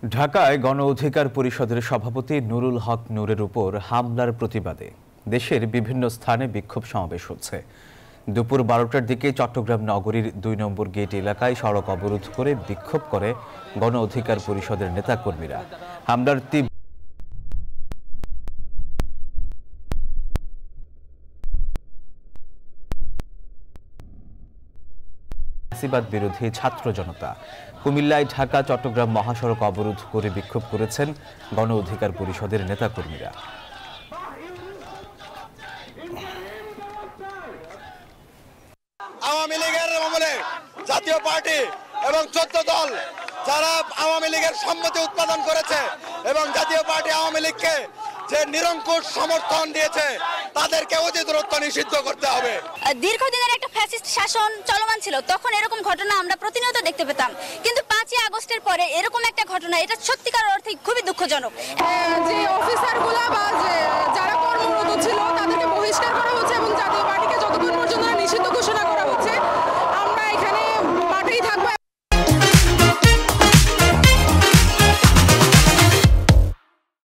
ঢাকায় গণ অধিকার পরিষদের সভাপতি নুরুল হক নূরের উপর হামলার প্রতিবাদে দেশের বিভিন্ন স্থানে বিক্ষোভ সমাবেশ হচ্ছে। দুপুর 12টার দিকে চট্টগ্রাম নগরীর 2 নম্বর গেট এলাকায় সড়ক অবরোধ করে বিক্ষোভ করে গণ অধিকার পরিষদের নেতাকর্মীরা। হামলার ফ্যাসিবাদ বিরোধী ছাত্র জনতা। কুমিল্লায় ঢাকা চট্টগ্রাম মহাসড়ক অবরোধ করে বিক্ষোভ করেছেন গণ অধিকার পরিষদের নেতাকর্মীরা। আওয়ামী লীগের আমলে জাতীয় পার্টি এবং 14 দল যারা আওয়ামী লীগের সম্মতি উৎপাদন করেছে এবং জাতীয় পার্টি আওয়ামী লীগকে যে নিরঙ্কুশ সমর্থন দিয়েছে তাদেরকে অতি দ্রুত নিষিদ্ধ করতে হবে। দীর্ঘদিনের একটা ফ্যাসিস্ট শাসন চলমান ছিল, তখন এরকম ঘটনা আমরা প্রতিনিয়ত দেখতে পেতাম, কিন্তু 5ই আগস্টের পরে এরকম একটা ঘটনা, এটা সত্যিকার অর্থে খুবই দুঃখজনক। যে অফিসারগুলা বা